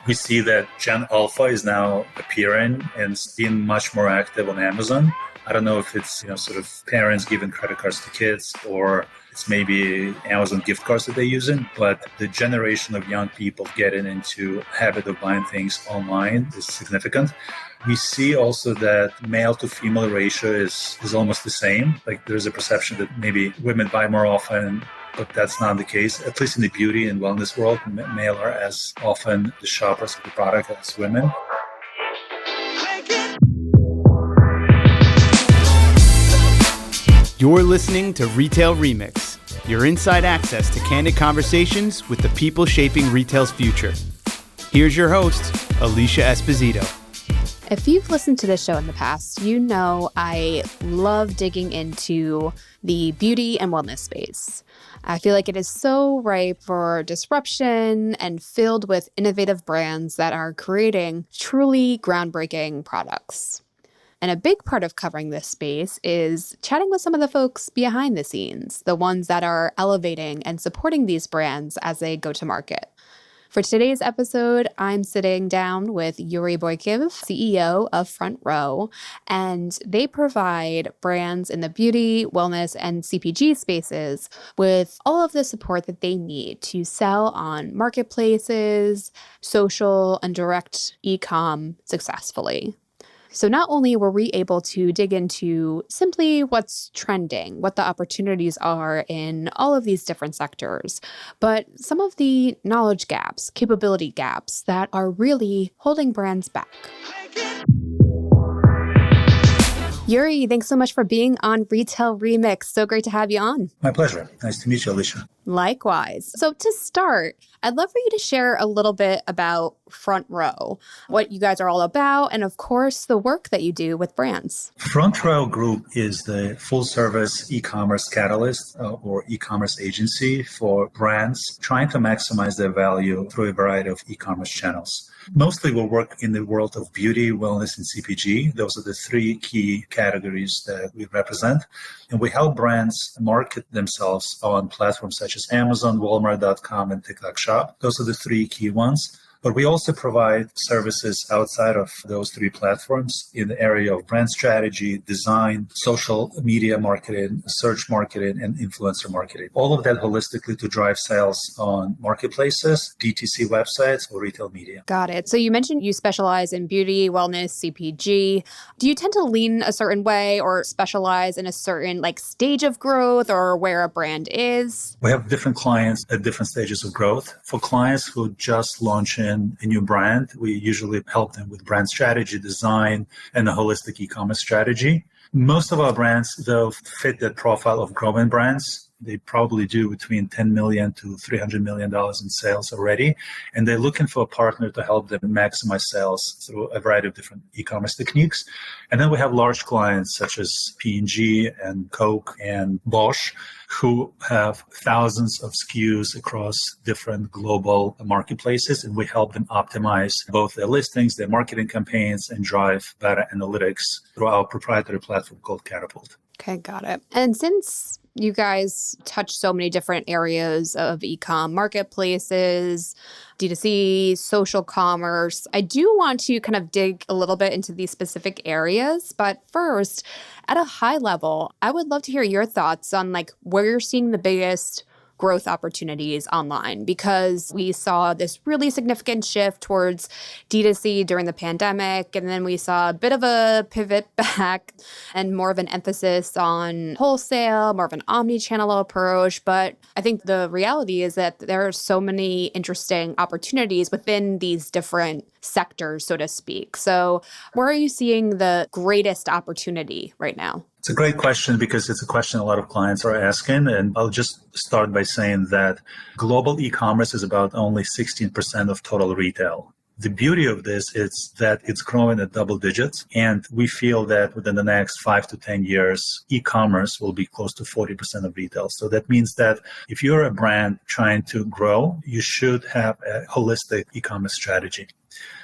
We see that Gen Alpha is now appearing and being much more active on Amazon. I don't know if it's, sort of parents giving credit cards to kids, or it's maybe Amazon gift cards that they're using, but the generation of young people getting into habit of buying things online is significant. We see also that male to female ratio is almost the same. Like there's a perception that maybe women buy more often, but that's not the case. At least in the beauty and wellness world, male are as often the shoppers of the product as women. You're listening to Retail Remix, your inside access to candid conversations with the people shaping retail's future. Here's your host, Alicia Esposito. If you've listened to this show in the past, you know I love digging into the beauty and wellness space. I feel like it is so ripe for disruption and filled with innovative brands that are creating truly groundbreaking products. And a big part of covering this space is chatting with some of the folks behind the scenes, the ones that are elevating and supporting these brands as they go to market. For today's episode, I'm sitting down with Yuriy Boykiv, CEO of Front Row, and they provide brands in the beauty, wellness, and CPG spaces with all of the support that they need to sell on marketplaces, social, and direct e-com successfully. So not only were we able to dig into simply what's trending, what the opportunities are in all of these different sectors, but some of the knowledge gaps, capability gaps that are really holding brands back. Yuriy, thanks so much for being on Retail Remix. So great to have you on. My pleasure. Nice to meet you, Alicia. Likewise. So to start, I'd love for you to share a little bit about Front Row, what you guys are all about, and of course, the work that you do with brands. Front Row Group is the full-service e-commerce catalyst or e-commerce agency for brands trying to maximize their value through a variety of e-commerce channels. Mostly we'll work in the world of beauty, wellness, and CPG. Those are the three key categories that we represent. And we help brands market themselves on platforms such as Amazon, Walmart.com, and TikTok Shop. Those are the three key ones. But we also provide services outside of those three platforms in the area of brand strategy, design, social media marketing, search marketing, and influencer marketing. All of that holistically to drive sales on marketplaces, DTC websites, or retail media. Got it. So you mentioned you specialize in beauty, wellness, CPG. Do you tend to lean a certain way or specialize in a certain stage of growth or where a brand is? We have different clients at different stages of growth. For clients who just launch a new brand, we usually help them with brand strategy, design, and a holistic e-commerce strategy. Most of our brands, though, fit that profile of growing brands. They probably do between $10 million to $300 million in sales already. And they're looking for a partner to help them maximize sales through a variety of different e-commerce techniques. And then we have large clients such as P&G and Coke and Bosch, who have thousands of SKUs across different global marketplaces. And we help them optimize both their listings, their marketing campaigns, and drive better analytics through our proprietary platform called Catapult. Okay, got it. And since you guys touch so many different areas of e-com, marketplaces, D2C, social commerce, I do want to kind of dig a little bit into these specific areas. But first, at a high level, I would love to hear your thoughts on where you're seeing the biggest growth opportunities online, because we saw this really significant shift towards D2C during the pandemic. And then we saw a bit of a pivot back and more of an emphasis on wholesale, more of an omni-channel approach. But I think the reality is that there are so many interesting opportunities within these different sectors, so to speak. So where are you seeing the greatest opportunity right now? It's a great question because it's a question a lot of clients are asking. And I'll just start by saying that global e-commerce is about only 16% of total retail. The beauty of this is that it's growing at double digits. And we feel that within the next 5 to 10 years, e-commerce will be close to 40% of retail. So that means that if you're a brand trying to grow, you should have a holistic e-commerce strategy.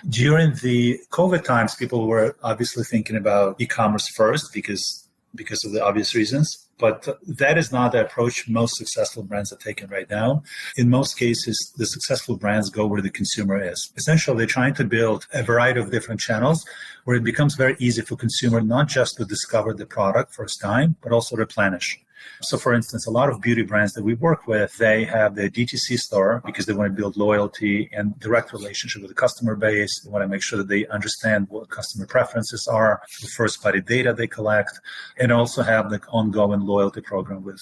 During the COVID times, people were obviously thinking about e-commerce first because because of the obvious reasons. But that is not the approach most successful brands are taking right now. In most cases, the successful brands go where the consumer is. Essentially, they're trying to build a variety of different channels where it becomes very easy for consumer not just to discover the product first time, but also replenish. So for instance, a lot of beauty brands that we work with, they have their DTC store because they want to build loyalty and direct relationship with the customer base. They want to make sure that they understand what customer preferences are, the first party data they collect, and also have the ongoing loyalty program with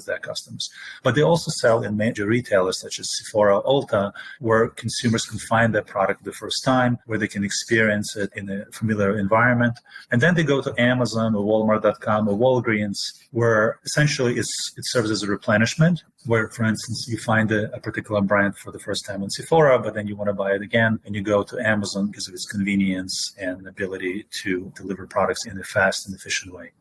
their customers. But they also sell in major retailers such as Sephora, Ulta, where consumers can find their product the first time, where they can experience it in a familiar environment. And then they go to Amazon or Walmart.com or Walgreens, where essentially it serves as a replenishment, where, for instance, you find a particular brand for the first time on Sephora, but then you want to buy it again, and you go to Amazon because of its convenience and ability to deliver products in a fast and efficient way.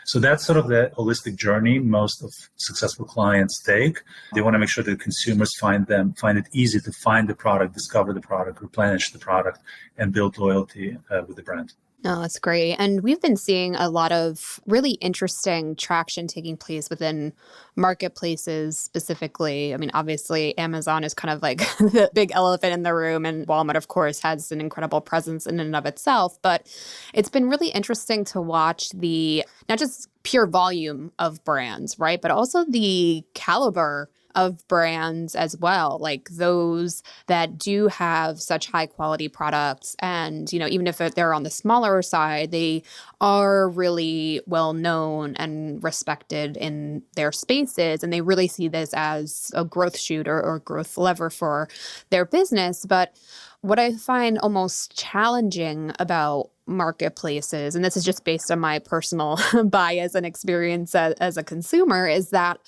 So that's sort of the holistic journey most of successful clients take. They want to make sure that consumers find it easy to find the product, discover the product, replenish the product, and build loyalty with the brand. No, that's great. And we've been seeing a lot of really interesting traction taking place within marketplaces specifically. I mean, obviously, Amazon is kind of like the big elephant in the room, and Walmart, of course, has an incredible presence in and of itself. But it's been really interesting to watch the not just pure volume of brands, right, but also the caliber of brands as well, like those that do have such high quality products. And, even if they're on the smaller side, they are really well known and respected in their spaces. And they really see this as a growth shoot or growth lever for their business. But what I find almost challenging about marketplaces, and this is just based on my personal bias and experience as a consumer, is that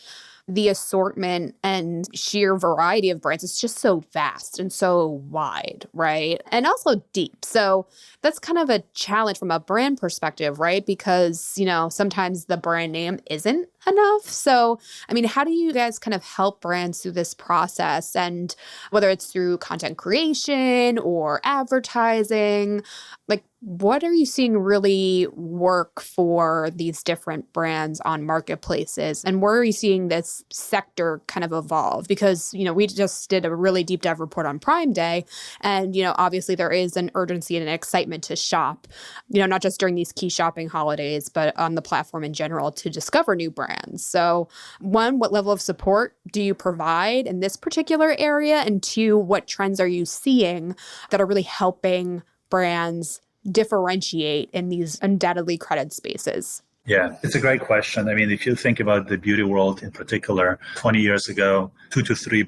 the assortment and sheer variety of brands is just so vast and so wide, right? And also deep. So that's kind of a challenge from a brand perspective, right? Because, sometimes the brand name isn't enough. So, I mean, how do you guys kind of help brands through this process? And whether it's through content creation or advertising, like, what are you seeing really work for these different brands on marketplaces? And where are you seeing this sector kind of evolve? Because, we just did a really deep dive report on Prime Day. And, obviously there is an urgency and an excitement to shop, not just during these key shopping holidays, but on the platform in general to discover new brands. So one, what level of support do you provide in this particular area? And two, what trends are you seeing that are really helping brands differentiate in these undoubtedly crowded spaces? Yeah, it's a great question. I mean, if you think about the beauty world in particular, 20 years ago, 2 to 3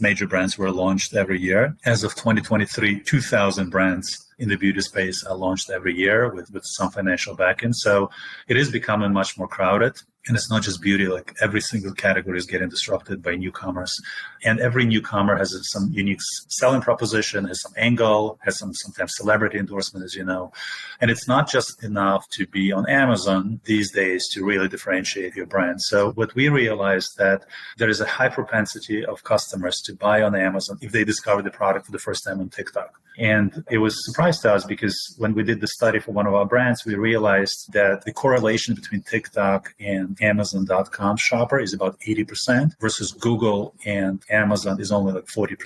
major brands were launched every year. As of 2023, 2,000 brands in the beauty space are launched every year with some financial backing. So it is becoming much more crowded. And it's not just beauty, like every single category is getting disrupted by newcomers. And every newcomer has some unique selling proposition, has some angle, has sometimes celebrity endorsement, as you know. And it's not just enough to be on Amazon these days to really differentiate your brand. So what we realized that there is a high propensity of customers to buy on Amazon if they discover the product for the first time on TikTok. And it was a surprise to us because when we did the study for one of our brands, we realized that the correlation between TikTok and Amazon.com shopper is about 80% versus Google and Amazon is only like 40%.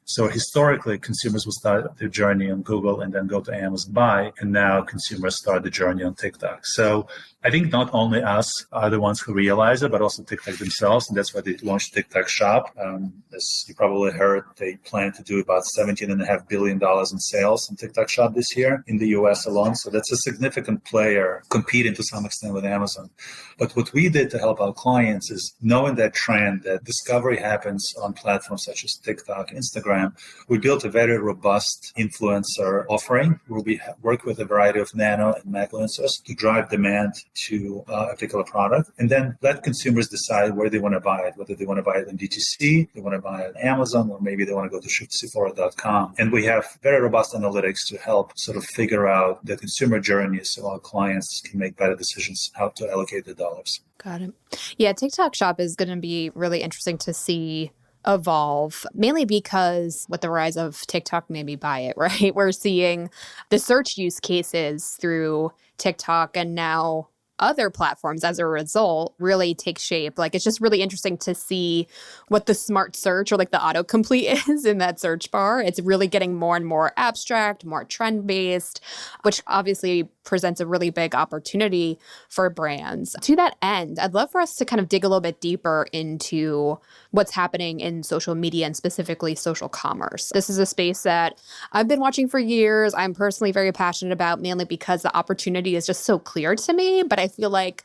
So historically, consumers will start their journey on Google and then go to Amazon buy, and now consumers start the journey on TikTok. So I think not only us are the ones who realize it, but also TikTok themselves, and that's why they launched TikTok Shop. As you probably heard, they plan to do about $17.5 billion in sales in TikTok Shop this year in the US alone. So that's a significant player competing to some extent with Amazon. But what we did to help our clients is knowing that trend that discovery happens on platforms such as TikTok, Instagram. We built a very robust influencer offering where we work with a variety of nano and macro influencers to drive demand to a particular product, and then let consumers decide where they want to buy it, whether they want to buy it on DTC, they want to buy it on Amazon, or maybe they want to go to Sephora.com. And we have very robust analytics to help sort of figure out the consumer journey so our clients can make better decisions how to allocate the dollars. Got it. Yeah, TikTok Shop is going to be really interesting to see evolve, mainly because with the rise of TikTok made me buy it, right? We're seeing the search use cases through TikTok and now other platforms as a result really take shape. Like, it's just really interesting to see what the smart search or like the autocomplete is in that search bar. It's really getting more and more abstract, more trend based, which obviously presents a really big opportunity for brands. To that end, I'd love for us to kind of dig a little bit deeper into what's happening in social media and specifically social commerce. This is a space that I've been watching for years. I'm personally very passionate about, mainly because the opportunity is just so clear to me, but I feel like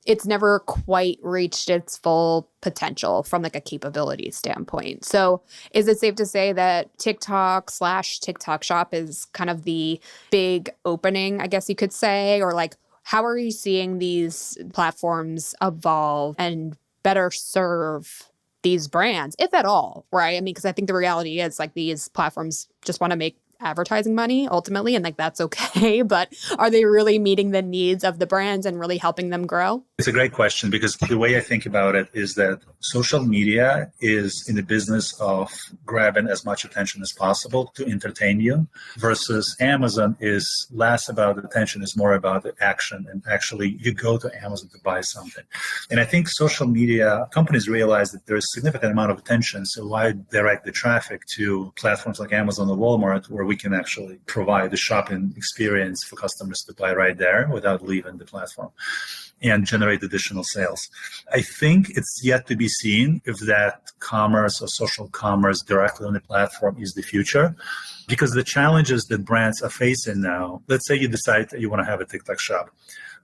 it's never quite reached its full potential from like a capability standpoint. So is it safe to say that TikTok/TikTok Shop is kind of the big opening, I guess you could say, or like, how are you seeing these platforms evolve and better serve these brands, if at all, right? I mean, because I think the reality is like these platforms just want to make advertising money ultimately, and like that's okay. But are they really meeting the needs of the brands and really helping them grow? It's a great question, because the way I think about it is that social media is in the business of grabbing as much attention as possible to entertain you, versus Amazon is less about attention, is more about the action. And actually you go to Amazon to buy something. And I think social media companies realize that there's a significant amount of attention. So why direct the traffic to platforms like Amazon or Walmart, where we can actually provide the shopping experience for customers to buy right there without leaving the platform and generate additional sales. I think it's yet to be seen if that commerce or social commerce directly on the platform is the future, because the challenges that brands are facing now, let's say you decide that you want to have a TikTok shop.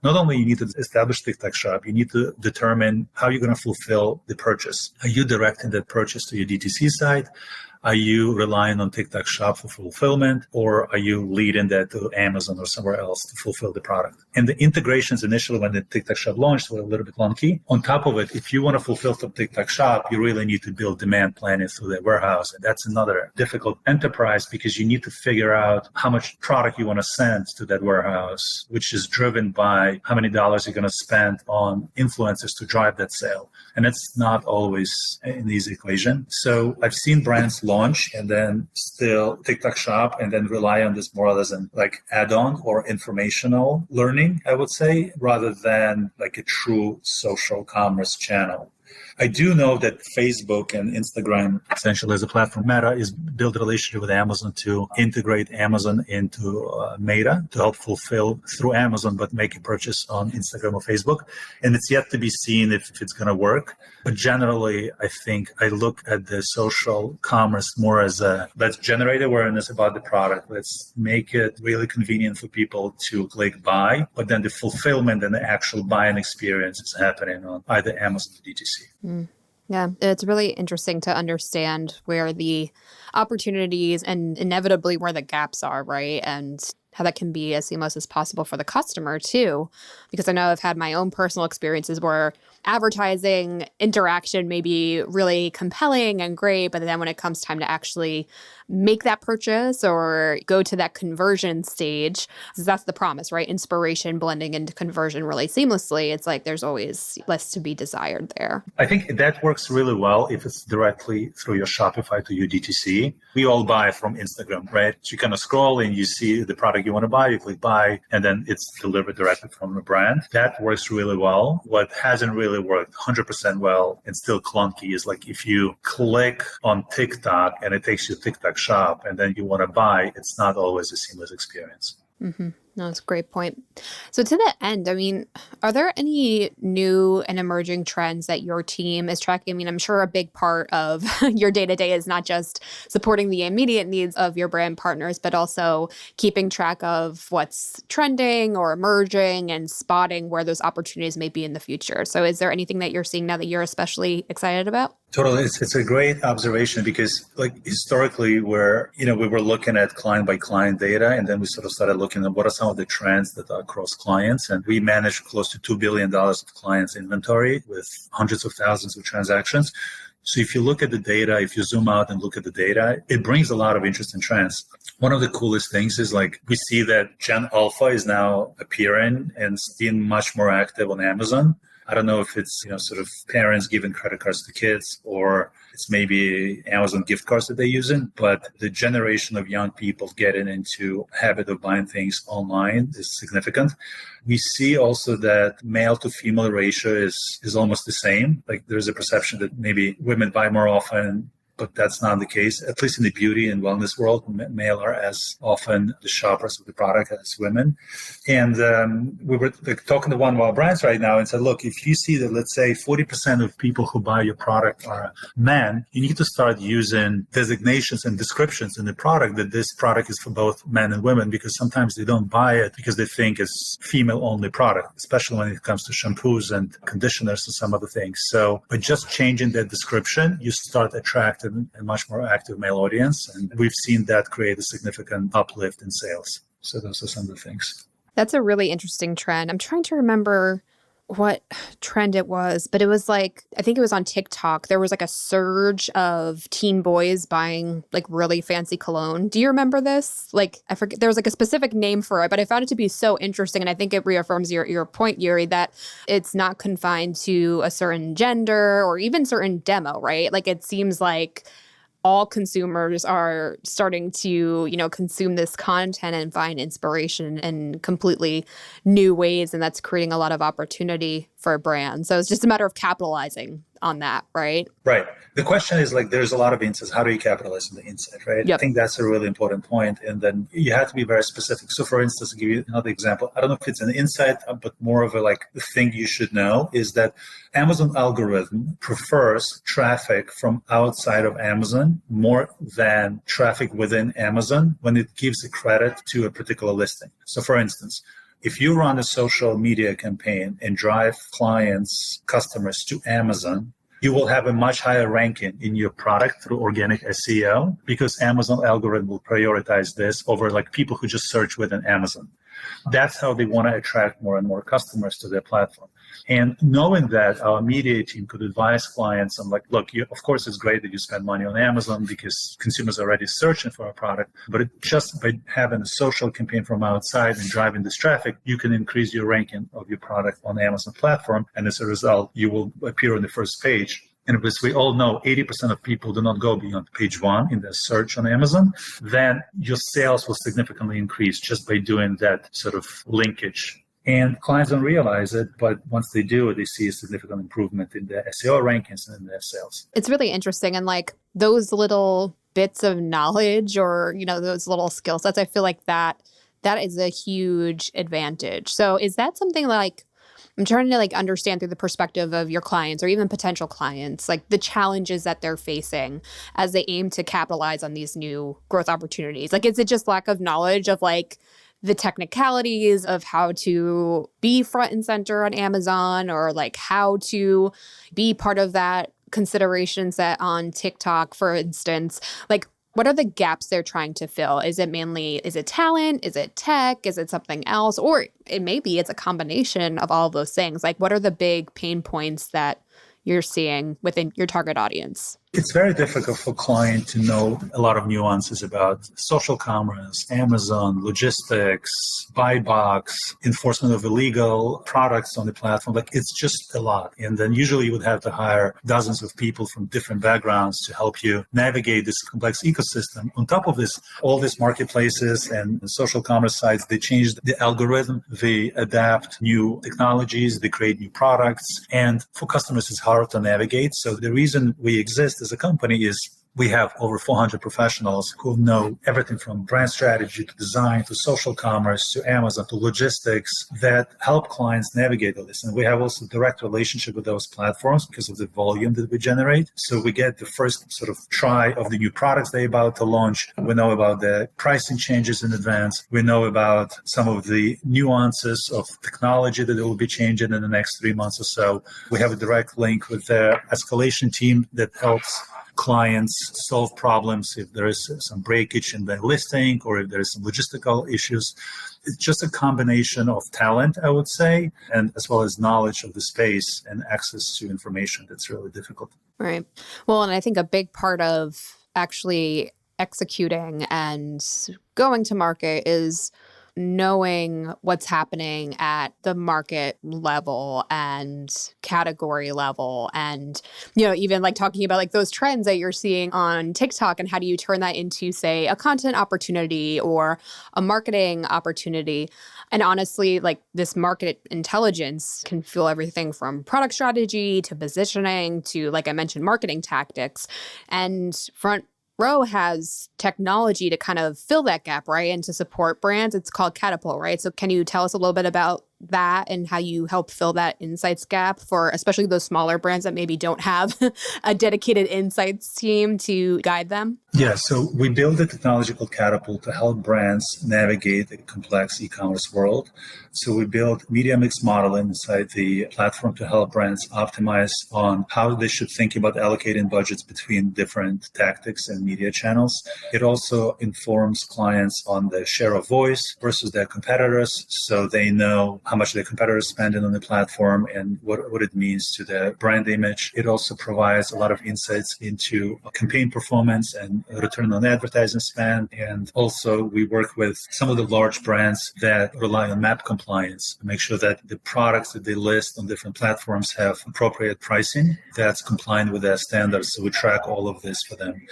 Not only you need to establish TikTok shop, you need to determine how you're going to fulfill the purchase. Are you directing that purchase to your DTC site? Are you relying on TikTok Shop for fulfillment, or are you leading that to Amazon or somewhere else to fulfill the product? And the integrations initially when the TikTok Shop launched were a little bit clunky. On top of it, if you want to fulfill from TikTok Shop, you really need to build demand planning through the warehouse. And that's another difficult enterprise, because you need to figure out how much product you want to send to that warehouse, which is driven by how many dollars you're going to spend on influencers to drive that sale. And it's not always an easy equation. So I've seen brands launch and then still TikTok Shop and then rely on this more as an like add-on or informational learning, I would say, rather than like a true social commerce channel. I do know that Facebook and Instagram, essentially as a platform, Meta is built a relationship with Amazon to integrate Amazon into Meta to help fulfill through Amazon, but make a purchase on Instagram or Facebook. And it's yet to be seen if it's going to work. But generally, I think I look at the social commerce more as let's generate awareness about the product. Let's make it really convenient for people to click buy, but then the fulfillment and the actual buying experience is happening on either Amazon or DTC. Yeah, it's really interesting to understand where the opportunities and inevitably where the gaps are, right? And how that can be as seamless as possible for the customer too. Because I know I've had my own personal experiences where advertising interaction may be really compelling and great, but then when it comes time to actually make that purchase or go to that conversion stage, that's the promise, right? Inspiration blending into conversion really seamlessly. It's like there's always less to be desired there. I think that works really well if it's directly through your Shopify to your DTC. We all buy from Instagram, right? So you kind of scroll and you see the product you want to buy, you click buy, and then it's delivered directly from the brand. That works really well. What hasn't really worked 100% well and still clunky is like if you click on TikTok and it takes you to TikTok Shop and then you want to buy, it's not always a seamless experience. Mm-hmm. No, that's a great point. So to that end, I mean, are there any new and emerging trends that your team is tracking? I mean, I'm sure a big part of your day-to-day is not just supporting the immediate needs of your brand partners, but also keeping track of what's trending or emerging and spotting where those opportunities may be in the future. So is there anything that you're seeing now that you're especially excited about? Totally. It's a great observation because like historically we were looking at client by client data, and then we sort of started looking at what are some of the trends that are across clients. And we managed close to $2 billion of clients inventory with hundreds of thousands of transactions. So if you look at the data, if you zoom out and look at the data, it brings a lot of interesting trends. One of the coolest things is like we see that Gen Alpha is now appearing and being much more active on Amazon. I don't know if it's, sort of parents giving credit cards to kids, or it's maybe Amazon gift cards that they're using, but the generation of young people getting into habit of buying things online is significant. We see also that male to female ratio is almost the same. Like there's a perception that maybe women buy more often, but that's not the case. At least in the beauty and wellness world, male are as often the shoppers of the product as women. And we were talking to one of our brands right now and said, look, if you see that, let's say 40% of people who buy your product are men, you need to start using designations and descriptions in the product that this product is for both men and women, because sometimes they don't buy it because they think it's female-only product, especially when it comes to shampoos and conditioners and some other things. So by just changing that description, you start attracting a much more active male audience. And we've seen that create a significant uplift in sales. So those are some of the things. That's a really interesting trend. I'm trying to remember what trend it was, but it was like, I think it was on TikTok. There was like a surge of teen boys buying like really fancy cologne. Do you remember this? Like, I forget, there was like a specific name for it, but I found it to be so interesting. And I think it reaffirms your point, Yuri, that it's not confined to a certain gender or even certain demo, right? Like it seems like all consumers are starting to, consume this content and find inspiration in completely new ways. And that's creating a lot of opportunity for a brand. So it's just a matter of capitalizing on that, right? Right. The question is like, there's a lot of insights. How do you capitalize on the insight, right? Yep. I think that's a really important point. And then you have to be very specific. So for instance, to give you another example, I don't know if it's an insight, but more of a the thing you should know is that Amazon algorithm prefers traffic from outside of Amazon more than traffic within Amazon when it gives a credit to a particular listing. So for instance, if you run a social media campaign and drive customers to Amazon, you will have a much higher ranking in your product through organic SEO because Amazon algorithm will prioritize this over people who just search within Amazon. That's how they want to attract more and more customers to their platform. And knowing that, our media team could advise clients on look, of course, it's great that you spend money on Amazon because consumers are already searching for a product, but just by having a social campaign from outside and driving this traffic, you can increase your ranking of your product on the Amazon platform. And as a result, you will appear on the first page. And as we all know, 80% of people do not go beyond page 1 in their search on Amazon, then your sales will significantly increase just by doing that sort of linkage. And clients don't realize it, but once they do, they see a significant improvement in their SEO rankings and in their sales. It's really interesting. And those little bits of knowledge or, those little skill sets, I feel like that is a huge advantage. So is that something I'm trying to understand through the perspective of your clients or even potential clients, the challenges that they're facing as they aim to capitalize on these new growth opportunities? Is it just lack of knowledge of the technicalities of how to be front and center on Amazon or how to be part of that consideration set on TikTok, for instance? What are the gaps they're trying to fill? Is it talent? Is it tech? Is it something else? Or it's a combination of all of those things. What are the big pain points that you're seeing within your target audience? It's very difficult for client to know a lot of nuances about social commerce, Amazon, logistics, buy box, enforcement of illegal products on the platform. It's just a lot. And then usually you would have to hire dozens of people from different backgrounds to help you navigate this complex ecosystem. On top of this, all these marketplaces and social commerce sites, they change the algorithm, they adapt new technologies, they create new products. And for customers, it's hard to navigate. So the reason we exist as a company is we have over 400 professionals who know everything from brand strategy to design to social commerce to Amazon to logistics that help clients navigate all this. And we have also direct relationship with those platforms because of the volume that we generate. So we get the first sort of try of the new products they're about to launch. We know about the pricing changes in advance. We know about some of the nuances of technology that will be changing in the next 3 months or so. We have a direct link with the escalation team that helps clients solve problems if there is some breakage in the listing or if there is some logistical issues. It's just a combination of talent, I would say, and as well as knowledge of the space and access to information that's really difficult. Right. Well, and I think a big part of actually executing and going to market is knowing what's happening at the market level and category level and, even like talking about like those trends that you're seeing on TikTok and how do you turn that into, say, a content opportunity or a marketing opportunity. And honestly, like this market intelligence can fuel everything from product strategy to positioning to, like I mentioned, marketing tactics. And Front Row has technology to kind of fill that gap, right? And to support brands. It's called Catapult, right? So can you tell us a little bit about that and how you help fill that insights gap for especially those smaller brands that maybe don't have a dedicated insights team to guide them? Yeah, so we build a technology called Catapult to help brands navigate the complex e-commerce world. So we build media mix modeling inside the platform to help brands optimize on how they should think about allocating budgets between different tactics and media channels. It also informs clients on the share of voice versus their competitors, so they know how much their competitors spending on the platform and what it means to their brand image. It also provides a lot of insights into campaign performance and return on advertising spend. And also we work with some of the large brands that rely on MAP compliance to make sure that the products that they list on different platforms have appropriate pricing that's compliant with their standards. So we track all of this for them.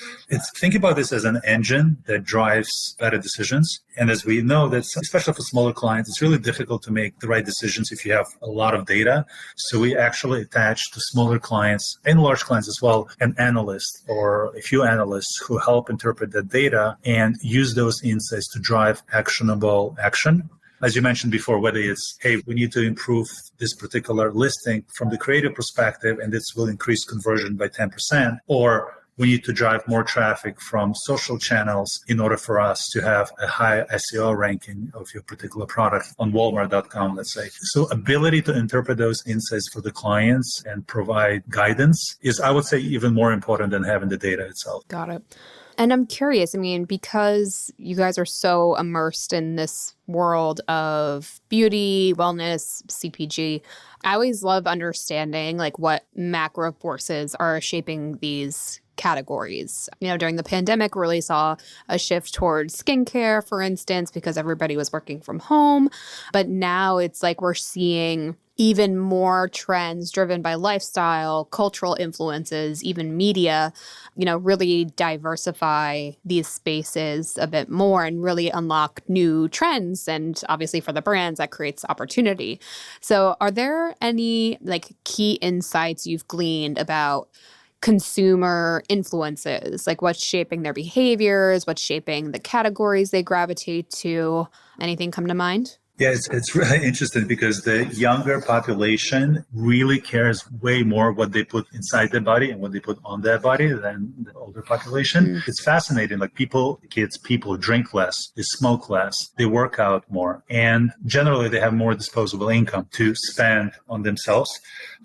Think about this as an engine that drives better decisions. And as we know, that especially for smaller clients, it's really difficult to make the right decisions if you have a lot of data. So we actually attach to smaller clients and large clients as well, an analyst or a few analysts who help interpret that data and use those insights to drive actionable action. As you mentioned before, whether it's, hey, we need to improve this particular listing from the creative perspective, and this will increase conversion by 10%, or we need to drive more traffic from social channels in order for us to have a high SEO ranking of your particular product on Walmart.com, let's say. So ability to interpret those insights for the clients and provide guidance is, I would say, even more important than having the data itself. Got it. And I'm curious, because you guys are so immersed in this world of beauty, wellness, CPG, I always love understanding like what macro forces are shaping these categories. During the pandemic, we really saw a shift towards skincare, for instance, because everybody was working from home. But now it's like we're seeing even more trends driven by lifestyle, cultural influences, even media, really diversify these spaces a bit more and really unlock new trends. And obviously for the brands, that creates opportunity. So are there any like key insights you've gleaned about consumer influences, like what's shaping their behaviors, what's shaping the categories they gravitate to? Anything come to mind? Yeah, it's really interesting because the younger population really cares way more what they put inside their body and what they put on their body than the older population. It's fascinating. Like people drink less, they smoke less, they work out more, and generally they have more disposable income to spend on themselves.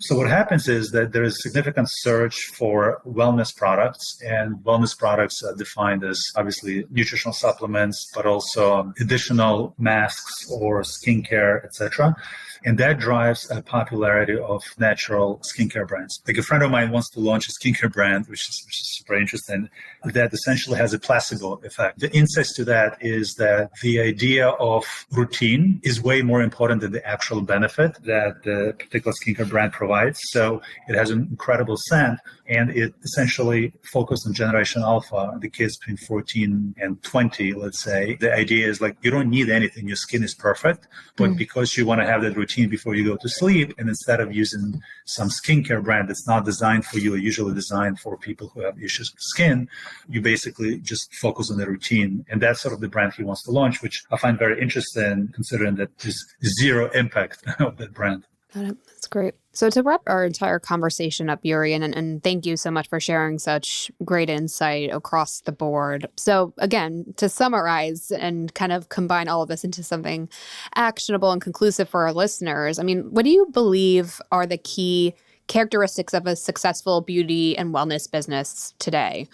So what happens is that there is a significant surge for wellness products, and wellness products are defined as obviously nutritional supplements, but also additional masks or skincare, etc. And that drives a popularity of natural skincare brands. Like a friend of mine wants to launch a skincare brand, which is super interesting, that essentially has a placebo effect. The insights to that is that the idea of routine is way more important than the actual benefit that the particular skincare brand provides. So it has an incredible scent, and it essentially focused on Generation Alpha, the kids between 14 and 20, let's say. The idea is like, you don't need anything. Your skin is perfect, but because you want to have that routine before you go to sleep, and instead of using some skincare brand that's not designed for you or usually designed for people who have issues with skin, you basically just focus on the routine. And that's sort of the brand he wants to launch, which I find very interesting considering that there's zero impact of that brand. Got it. That's great. So to wrap our entire conversation up, Yuriy, and thank you so much for sharing such great insight across the board. So again, to summarize and kind of combine all of this into something actionable and conclusive for our listeners, what do you believe are the key characteristics of a successful beauty and wellness business today?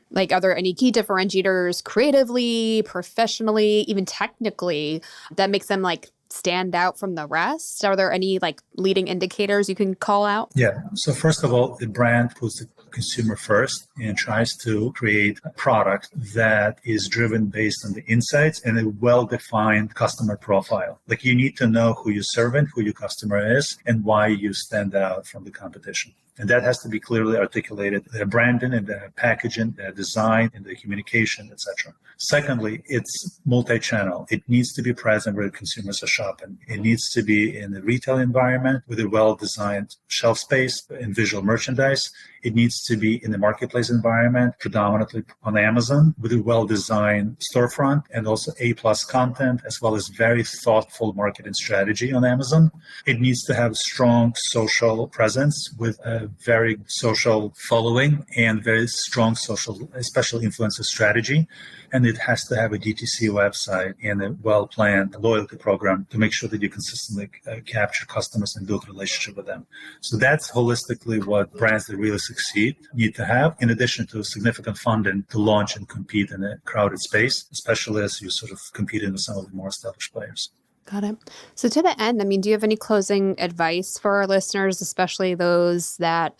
Like, are there any key differentiators creatively, professionally, even technically that makes them stand out from the rest? Are there any leading indicators you can call out? Yeah. So first of all, the brand puts consumer first and tries to create a product that is driven based on the insights and a well-defined customer profile. Like, you need to know who you're serving, who your customer is, and why you stand out from the competition. And that has to be clearly articulated in their branding, in their packaging, their design, in their communication, etc. Secondly, it's multi-channel. It needs to be present where consumers are shopping. It needs to be in the retail environment with a well-designed shelf space and visual merchandise. It needs to be in the marketplace environment, predominantly on Amazon, with a well-designed storefront and also A-plus content, as well as very thoughtful marketing strategy on Amazon. It needs to have strong social presence with a very social following and very strong social, special influencer strategy. And it has to have a DTC website and a well-planned loyalty program to make sure that you consistently capture customers and build a relationship with them. So that's holistically what brands that really succeed need to have, in addition to significant funding to launch and compete in a crowded space, especially as you sort of compete with some of the more established players. Got it. So to the end, do you have any closing advice for our listeners, especially those that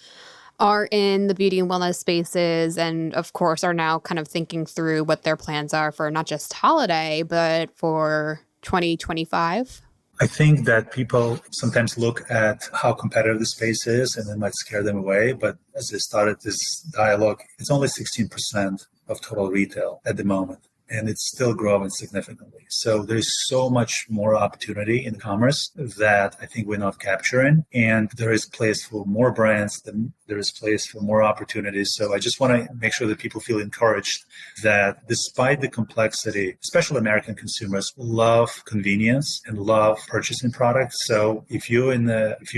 are in the beauty and wellness spaces and, of course, are now kind of thinking through what their plans are for not just holiday, but for 2025? I think that people sometimes look at how competitive the space is and it might scare them away. But as I started this dialogue, it's only 16% of total retail at the moment. And it's still growing significantly. So there's so much more opportunity in commerce that I think we're not capturing. And there is place for more brands, there is place for more opportunities. So I just want to make sure that people feel encouraged that despite the complexity, especially American consumers love convenience and love purchasing products. So if you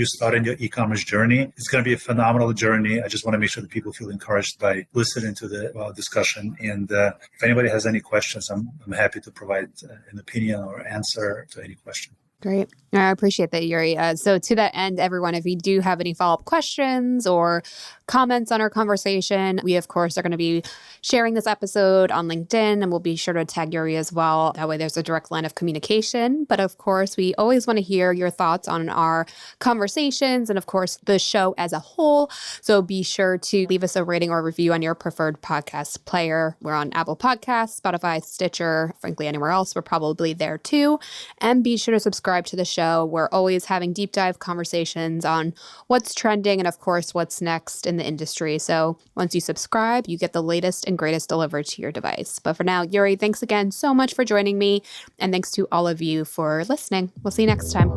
start in your e-commerce journey, it's going to be a phenomenal journey. I just want to make sure that people feel encouraged by listening to the discussion. And if anybody has any questions, I'm happy to provide an opinion or answer to any question. Great. I appreciate that, Yuriy. So to that end, everyone, if you do have any follow-up questions or comments on our conversation, we, of course, are going to be sharing this episode on LinkedIn, and we'll be sure to tag Yuriy as well. That way there's a direct line of communication. But of course, we always want to hear your thoughts on our conversations and, of course, the show as a whole. So be sure to leave us a rating or review on your preferred podcast player. We're on Apple Podcasts, Spotify, Stitcher, frankly, anywhere else. We're probably there too. And be sure to subscribe to the show. We're always having deep dive conversations on what's trending and, of course, what's next in the industry. So once you subscribe, you get the latest and greatest delivered to your device. But for now, Yuriy, thanks again so much for joining me. And thanks to all of you for listening. We'll see you next time.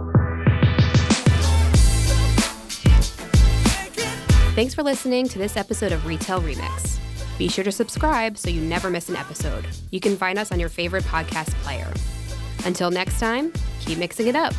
Thanks for listening to this episode of Retail Remix. Be sure to subscribe so you never miss an episode. You can find us on your favorite podcast player. Until next time, keep mixing it up.